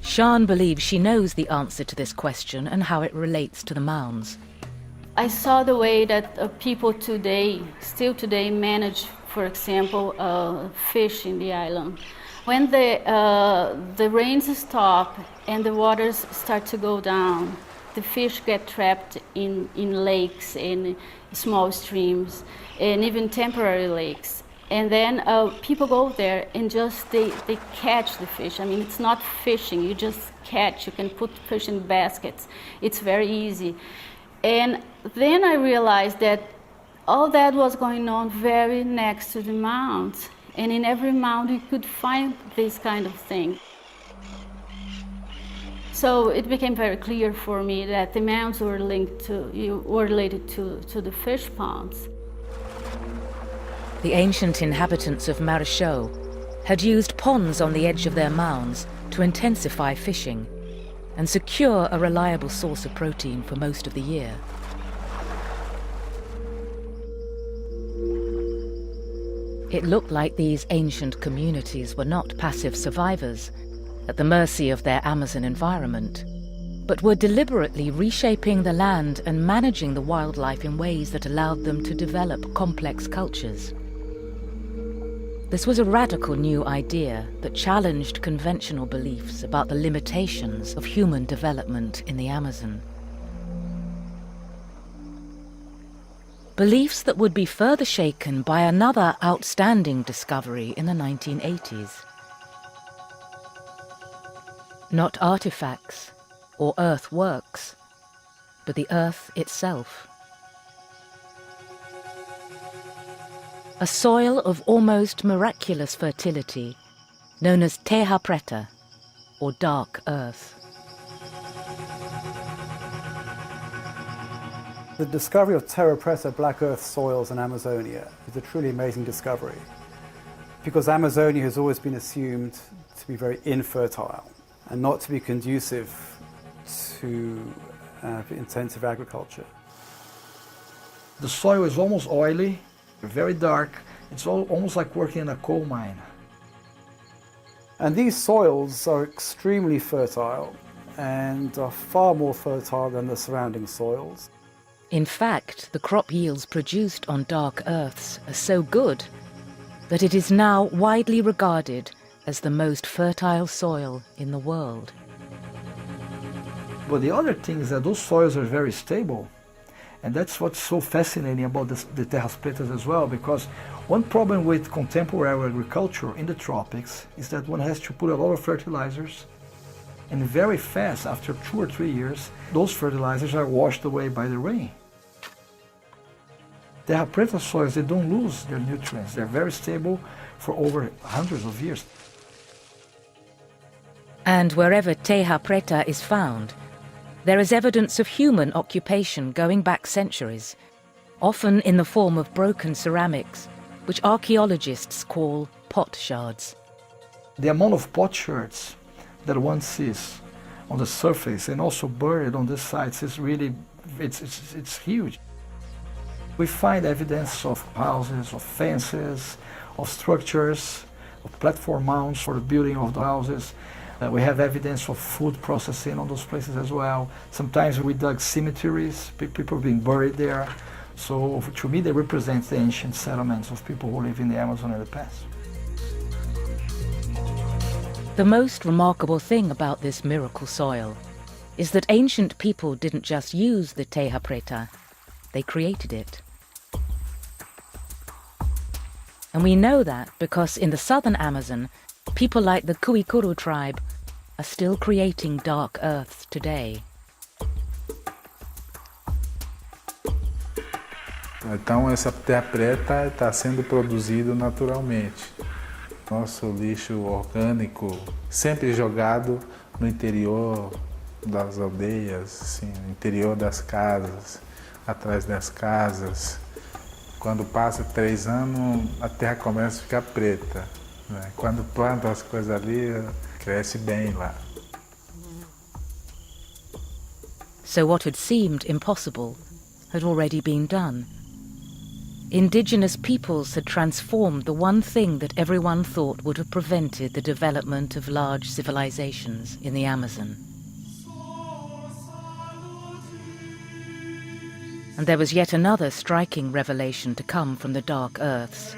Sian believes she knows the answer to this question and how it relates to the mounds. I saw the way that people today, still today, manage, for example, fish in the island. When the rains stop and the waters start to go down, the fish get trapped in lakes and small streams and even temporary lakes. And then people go there and just they catch the fish. I mean, it's not fishing, you just catch. You can put fish in baskets. It's very easy. And then I realized that all that was going on very next to the mounds. And in every mound you could find this kind of thing. So it became very clear for me that the mounds were related to the fish ponds. The ancient inhabitants of Marichaux had used ponds on the edge of their mounds to intensify fishing and secure a reliable source of protein for most of the year. It looked like these ancient communities were not passive survivors at the mercy of their Amazon environment, but were deliberately reshaping the land and managing the wildlife in ways that allowed them to develop complex cultures. This was a radical new idea that challenged conventional beliefs about the limitations of human development in the Amazon. Beliefs that would be further shaken by another outstanding discovery in the 1980s. Not artifacts or earthworks, but the earth itself. A soil of almost miraculous fertility, known as terra preta, or dark earth. The discovery of terra preta black earth soils in Amazonia is a truly amazing discovery, because Amazonia has always been assumed to be very infertile and not to be conducive to intensive agriculture. The soil is almost oily, very dark. It's almost like working in a coal mine. And these soils are extremely fertile and are far more fertile than the surrounding soils. In fact, the crop yields produced on dark earths are so good that it is now widely regarded as the most fertile soil in the world. But the other thing is that those soils are very stable. And that's what's so fascinating about the terras pretas as well, because one problem with contemporary agriculture in the tropics is that one has to put a lot of fertilizers, and very fast, after 2 or 3 years, those fertilizers are washed away by the rain. Terra preta soils, they don't lose their nutrients. They're very stable for over hundreds of years. And wherever terra preta is found, there is evidence of human occupation going back centuries, often in the form of broken ceramics, which archaeologists call pot shards. The amount of potsherds that one sees on the surface and also buried on the sites is really, it's huge. We find evidence of houses, of fences, of structures, of platform mounds for the building of the houses. We have evidence of food processing on those places as well. Sometimes we dug cemeteries, people being buried there. So to me, they represent the ancient settlements of people who live in the Amazon in the past. The most remarkable thing about this miracle soil is that ancient people didn't just use the terra preta, they created it. And we know that because in the southern Amazon, people like the Cuicuru tribe are still creating dark earths today. Então essa terra preta está sendo produzido naturalmente. Nosso lixo orgânico sempre jogado no interior das aldeias, assim, no interior das casas, atrás das casas. Quando passa 3 anos, a terra começa a ficar preta. Né? Quando planta as coisas ali, cresce bem lá. So what had seemed impossible had already been done. indigenous peoples had transformed the one thing that everyone thought would have prevented the development of large civilizations in the Amazon. And there was yet another striking revelation to come from the dark earths.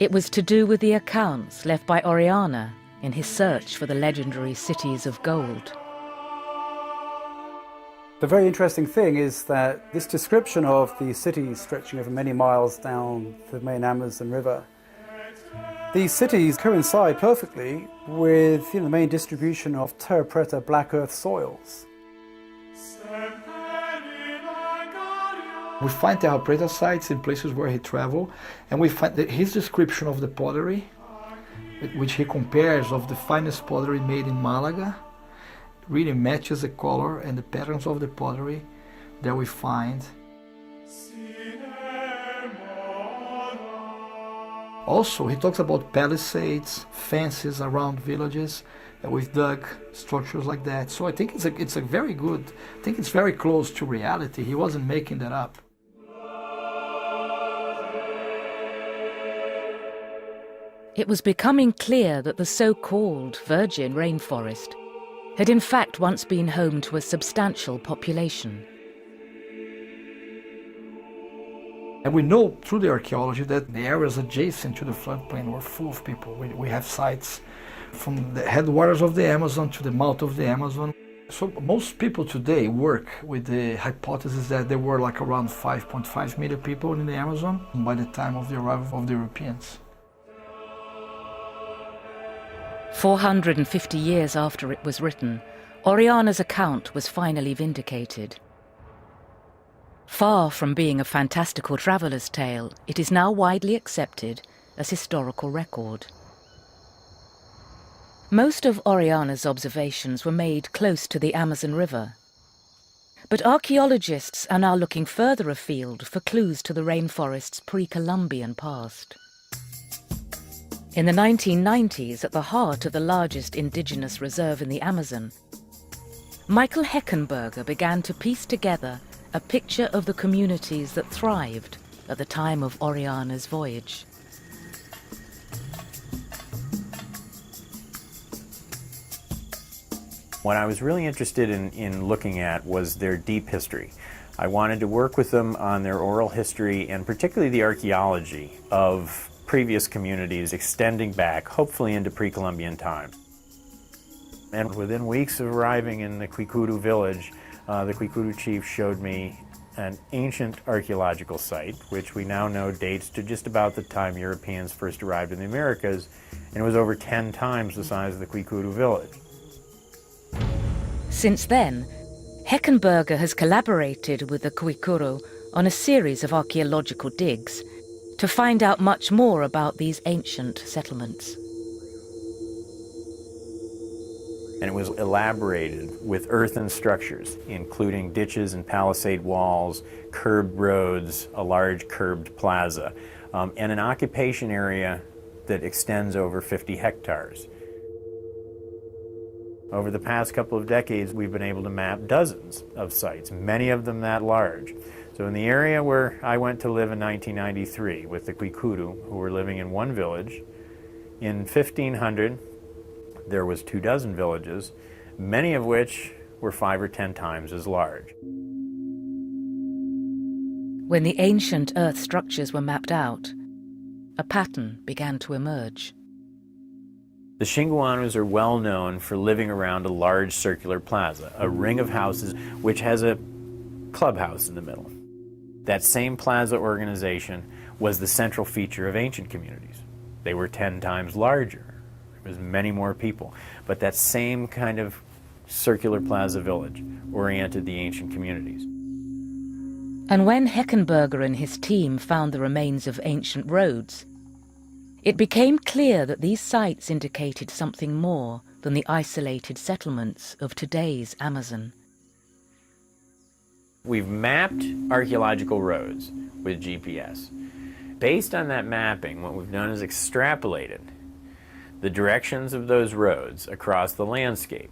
It was to do with the accounts left by Oriana in his search for the legendary cities of gold. The very interesting thing is that this description of the cities stretching over many miles down the main Amazon River, these cities coincide perfectly with the main distribution of terra preta black earth soils. We find terra preta sites in places where he traveled, and we find that his description of the pottery, which he compares of the finest pottery made in Malaga, really matches the color and the patterns of the pottery that we find. Also, he talks about palisades, fences around villages, and we've dug structures like that. So I think it's a very good, I think it's very close to reality. He wasn't making that up. It was becoming clear that the so-called virgin rainforest had in fact once been home to a substantial population. And we know through the archaeology that the areas adjacent to the floodplain were full of people. We have sites from the headwaters of the Amazon to the mouth of the Amazon. So most people today work with the hypothesis that there were like around 5.5 million people in the Amazon by the time of the arrival of the Europeans. 450 years after it was written, Oriana's account was finally vindicated. Far from being a fantastical traveller's tale, it is now widely accepted as historical record. Most of Oriana's observations were made close to the Amazon River. But archaeologists are now looking further afield for clues to the rainforest's pre-Columbian past. In the 1990s, at the heart of the largest indigenous reserve in the Amazon, Michael Heckenberger began to piece together a picture of the communities that thrived at the time of Oriana's voyage. What I was really interested in looking at was their deep history. I wanted to work with them on their oral history and particularly the archaeology of previous communities extending back, hopefully into pre-Columbian times. And within weeks of arriving in the Kwikudu village, the Kwikudu chief showed me an ancient archaeological site, which we now know dates to just about the time Europeans first arrived in the Americas, and it was over 10 times the size of the Kwikudu village. Since then, Heckenberger has collaborated with the Kwikuru on a series of archaeological digs to find out much more about these ancient settlements. And it was elaborated with earthen structures, including ditches and palisade walls, curbed roads, a large curbed plaza, and an occupation area that extends over 50 hectares. Over the past couple of decades, we've been able to map dozens of sites, many of them that large. So in the area where I went to live in 1993 with the Kwikudu, who were living in one village, in 1500, there was 24 villages, many of which were 5 or 10 times as large. When the ancient earth structures were mapped out, a pattern began to emerge. The Shinguanus are well known for living around a large circular plaza, a ring of houses which has a clubhouse in the middle. That same plaza organization was the central feature of ancient communities. They were 10 times larger. There was many more people. But that same kind of circular plaza village oriented the ancient communities. And when Heckenberger and his team found the remains of ancient roads, it became clear that these sites indicated something more than the isolated settlements of today's Amazon. We've mapped archaeological roads with GPS. Based on that mapping, what we've done is extrapolated the directions of those roads across the landscape.